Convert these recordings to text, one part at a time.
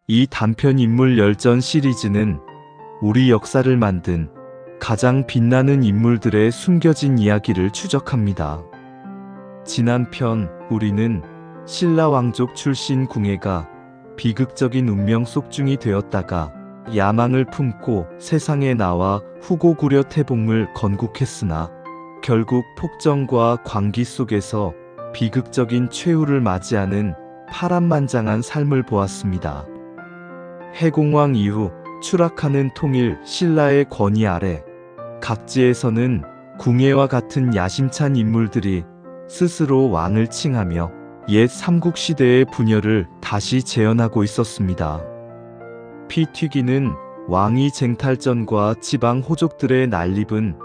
이 단편 인물 열전 시리즈는 우리 역사를 만든 가장 빛나는 인물들의 숨겨진 이야기를 추적합니다. 지난 편 우리는 신라 왕족 출신 궁예가 비극적인 운명 속중이 되었다가 야망을 품고 세상에 나와 후고구려 태봉을 건국했으나 결국 폭정과 광기 속에서 비극적인 최후를 맞이하는 파란만장한 삶을 보았습니다. 해공왕 이후 추락하는 통일 신라의 권위 아래 각지에서는 궁예와 같은 야심찬 인물들이 스스로 왕을 칭하며 옛 삼국시대의 분열을 다시 재현하고 있었습니다. 피 튀기는 왕위 쟁탈전과 지방 호족들의 난립은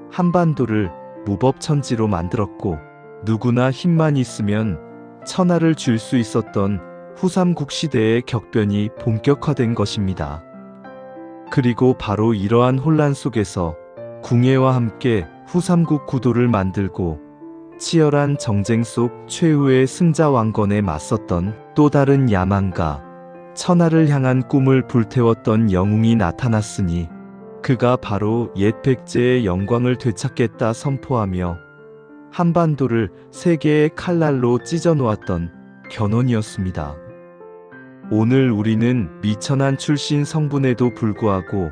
한반도를 무법천지로 만들었고 누구나 힘만 있으면 천하를 쥘 수 있었던 후삼국시대의 격변이 본격화된 것입니다. 그리고 바로 이러한 혼란 속에서 궁예와 함께 후삼국 구도를 만들고 치열한 정쟁 속 최후의 승자 왕건에 맞섰던 또 다른 야망가, 천하를 향한 꿈을 불태웠던 영웅이 나타났으니 그가 바로 옛 백제의 영광을 되찾겠다 선포하며 한반도를 세 개의 칼날로 찢어놓았던 견훤이었습니다. 오늘 우리는 미천한 출신 성분에도 불구하고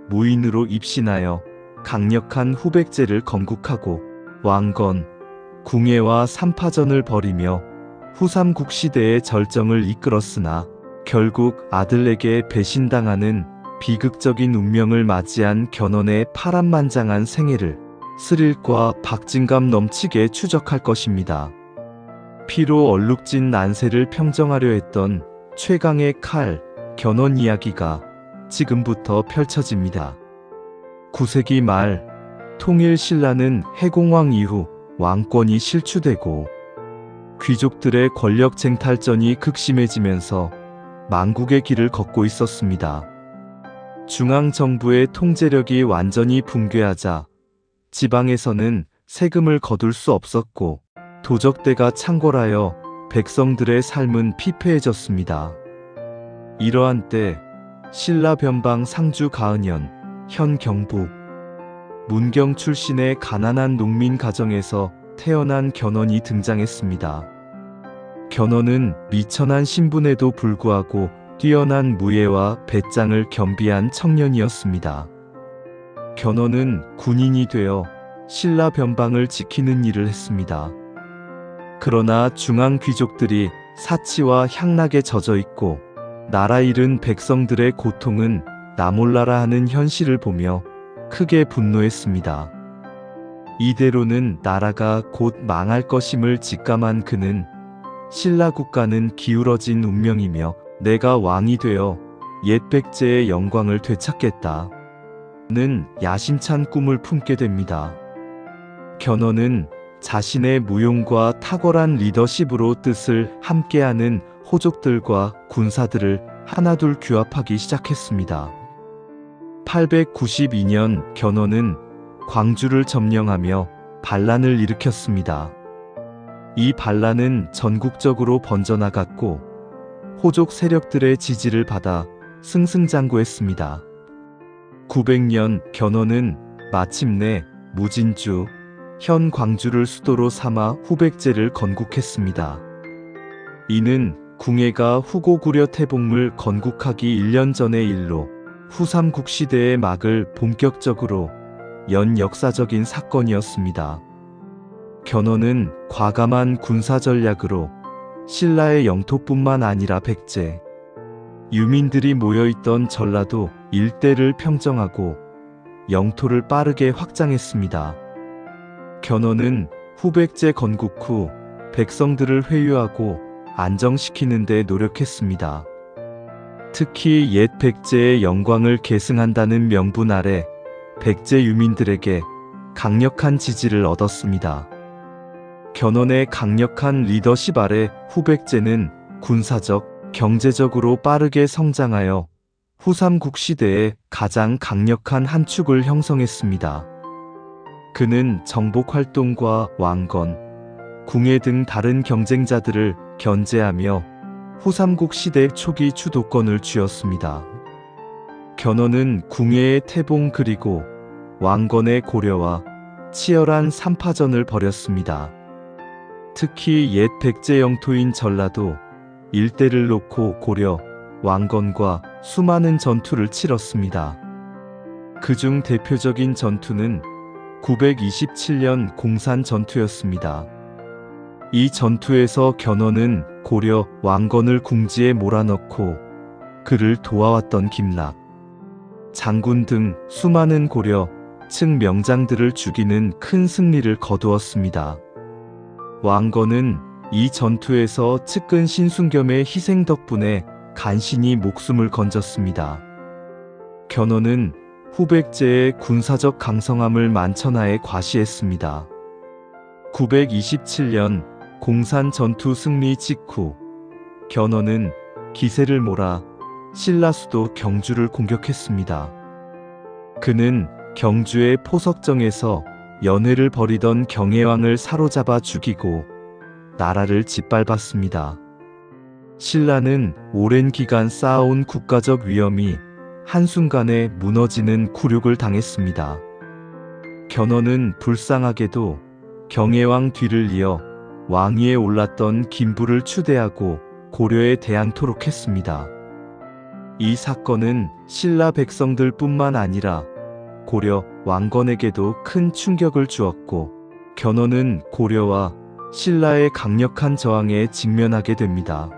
무인으로 입신하여 강력한 후백제를 건국하고 왕건, 궁예와 삼파전을 벌이며 후삼국시대의 절정을 이끌었으나 결국 아들에게 배신당하는 비극적인 운명을 맞이한 견훤의 파란만장한 생애를 스릴과 박진감 넘치게 추적할 것입니다. 피로 얼룩진 난세를 평정하려 했던 최강의 칼, 견훤 이야기가 지금부터 펼쳐집니다. 9세기 말 통일 신라는 해공왕 이후 왕권이 실추되고 귀족들의 권력 쟁탈전이 극심해지면서 망국의 길을 걷고 있었습니다. 중앙정부의 통제력이 완전히 붕괴하자 지방에서는 세금을 거둘 수 없었고 도적대가 창궐하여 백성들의 삶은 피폐해졌습니다. 이러한 때 신라 변방 상주 가은현, 현 경북 문경 출신의 가난한 농민 가정에서 태어난 견훤이 등장했습니다. 견훤은 미천한 신분에도 불구하고 뛰어난 무예와 배짱을 겸비한 청년이었습니다. 견훤은 군인이 되어 신라 변방을 지키는 일을 했습니다. 그러나 중앙 귀족들이 사치와 향락에 젖어 있고 나라 잃은 백성들의 고통은 나 몰라라 하는 현실을 보며 크게 분노했습니다. 이대로는 나라가 곧 망할 것임을 직감한 그는 신라 국가는 기울어진 운명이며 내가 왕이 되어 옛 백제의 영광을 되찾겠다 는 야심찬 꿈을 품게 됩니다. 견훤은 자신의 무용과 탁월한 리더십으로 뜻을 함께하는 호족들과 군사들을 하나둘 규합하기 시작했습니다. 892년 견훤은 광주를 점령하며 반란을 일으켰습니다. 이 반란은 전국적으로 번져나갔고 호족 세력들의 지지를 받아 승승장구했습니다. 900년 견훤은 마침내 무진주, 현 광주를 수도로 삼아 후백제를 건국했습니다. 이는 궁예가 후고구려 태봉을 건국하기 1년 전의 일로 후삼국시대의 막을 본격적으로 연 역사적인 사건이었습니다. 견훤은 과감한 군사 전략으로 신라의 영토뿐만 아니라 백제, 유민들이 모여있던 전라도 일대를 평정하고 영토를 빠르게 확장했습니다. 견훤은 후백제 건국 후 백성들을 회유하고 안정시키는 데 노력했습니다. 특히 옛 백제의 영광을 계승한다는 명분 아래 백제 유민들에게 강력한 지지를 얻었습니다. 견훤의 강력한 리더십 아래 후백제는 군사적, 경제적으로 빠르게 성장하여 후삼국시대의 가장 강력한 한 축을 형성했습니다. 그는 정복활동과 왕건, 궁예 등 다른 경쟁자들을 견제하며 후삼국 시대 초기 주도권을 쥐었습니다. 견훤은 궁예의 태봉 그리고 왕건의 고려와 치열한 삼파전을 벌였습니다. 특히 옛 백제 영토인 전라도 일대를 놓고 고려 왕건과 수많은 전투를 치렀습니다. 그중 대표적인 전투는 927년 공산 전투였습니다. 이 전투에서 견훤은 고려 왕건을 궁지에 몰아넣고 그를 도와왔던 김락, 장군 등 수많은 고려 측 명장들을 죽이는 큰 승리를 거두었습니다. 왕건은 이 전투에서 측근 신순겸의 희생 덕분에 간신히 목숨을 건졌습니다. 견훤은 후백제의 군사적 강성함을 만천하에 과시했습니다. 927년 공산 전투 승리 직후 견훤은 기세를 몰아 신라 수도 경주를 공격했습니다. 그는 경주의 포석정에서 연회를 벌이던 경혜왕을 사로잡아 죽이고 나라를 짓밟았습니다. 신라는 오랜 기간 쌓아온 국가적 위엄이 한순간에 무너지는 굴욕을 당했습니다. 견훤은 불쌍하게도 경혜왕 뒤를 이어 왕위에 올랐던 김부를 추대하고 고려에 대항토록 했습니다. 이 사건은 신라 백성들 뿐만 아니라 고려 왕건에게도 큰 충격을 주었고 견훤은 고려와 신라의 강력한 저항에 직면하게 됩니다.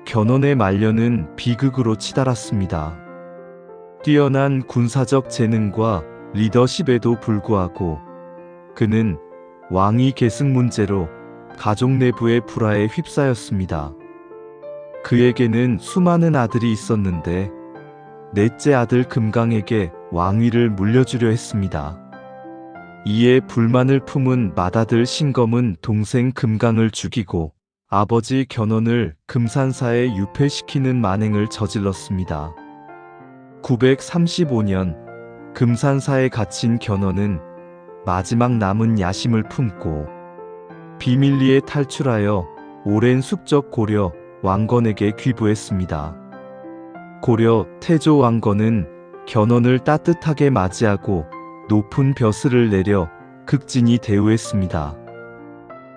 견훤의 말년은 비극으로 치달았습니다. 뛰어난 군사적 재능과 리더십에도 불구하고 그는 왕위 계승 문제로 가족 내부의 불화에 휩싸였습니다. 그에게는 수많은 아들이 있었는데 넷째 아들 금강에게 왕위를 물려주려 했습니다. 이에 불만을 품은 맏아들 신검은 동생 금강을 죽이고 아버지 견훤을 금산사에 유폐시키는 만행을 저질렀습니다. 935년 금산사에 갇힌 견훤은 마지막 남은 야심을 품고 비밀리에 탈출하여 오랜 숙적 고려 왕건에게 귀부했습니다. 고려 태조 왕건은 견훤을 따뜻하게 맞이하고 높은 벼슬을 내려 극진히 대우했습니다.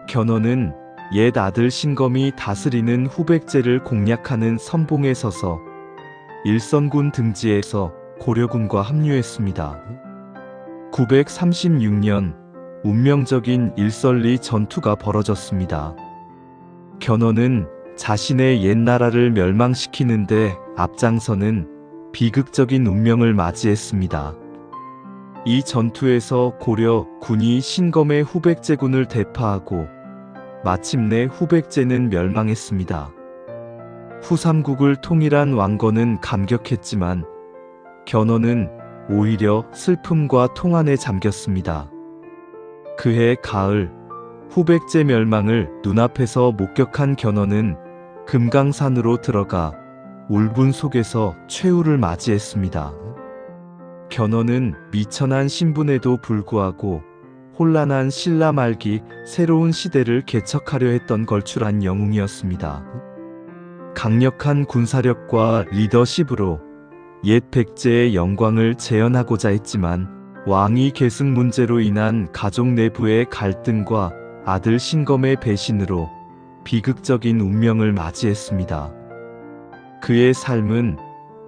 견훤은 옛 아들 신검이 다스리는 후백제를 공략하는 선봉에 서서 일선군 등지에서 고려군과 합류했습니다. 936년 운명적인 일설리 전투가 벌어졌습니다. 견훤은 자신의 옛 나라를 멸망시키는데 앞장서는 비극적인 운명을 맞이했습니다. 이 전투에서 고려 군이 신검의 후백제군을 대파하고 마침내 후백제는 멸망했습니다. 후삼국을 통일한 왕건은 감격했지만 견훤은 오히려 슬픔과 통한에 잠겼습니다. 그해 가을 후백제 멸망을 눈앞에서 목격한 견훤은 금강산으로 들어가 울분 속에서 최후를 맞이했습니다. 견훤은 미천한 신분에도 불구하고 혼란한 신라 말기 새로운 시대를 개척하려 했던 걸출한 영웅이었습니다. 강력한 군사력과 리더십으로 옛 백제의 영광을 재현하고자 했지만 왕위 계승 문제로 인한 가족 내부의 갈등과 아들 신검의 배신으로 비극적인 운명을 맞이했습니다. 그의 삶은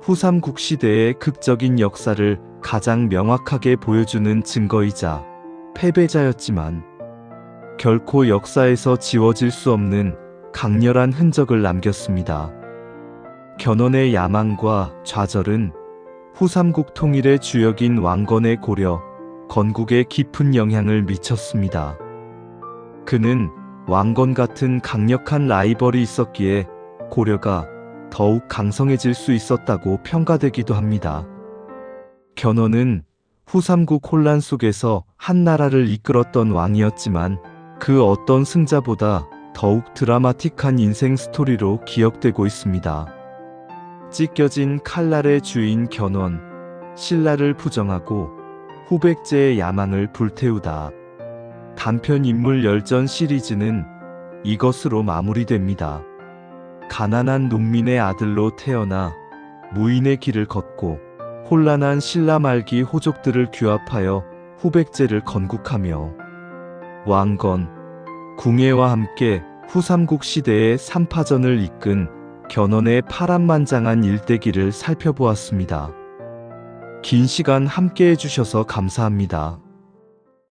후삼국 시대의 극적인 역사를 가장 명확하게 보여주는 증거이자 패배자였지만 결코 역사에서 지워질 수 없는 강렬한 흔적을 남겼습니다. 견훤의 야망과 좌절은 후삼국 통일의 주역인 왕건의 고려, 건국에 깊은 영향을 미쳤습니다. 그는 왕건 같은 강력한 라이벌이 있었기에 고려가 더욱 강성해질 수 있었다고 평가되기도 합니다. 견훤은 후삼국 혼란 속에서 한 나라를 이끌었던 왕이었지만 그 어떤 승자보다 더욱 드라마틱한 인생 스토리로 기억되고 있습니다. 찢겨진 칼날의 주인 견훤, 신라를 부정하고 후백제의 야망을 불태우다. 단편 인물 열전 시리즈는 이것으로 마무리됩니다. 가난한 농민의 아들로 태어나 무인의 길을 걷고 혼란한 신라 말기 호족들을 규합하여 후백제를 건국하며 왕건, 궁예와 함께 후삼국 시대의 삼파전을 이끈 견훤의 파란만장한 일대기를 살펴보았습니다. 긴 시간 함께 해주셔서 감사합니다.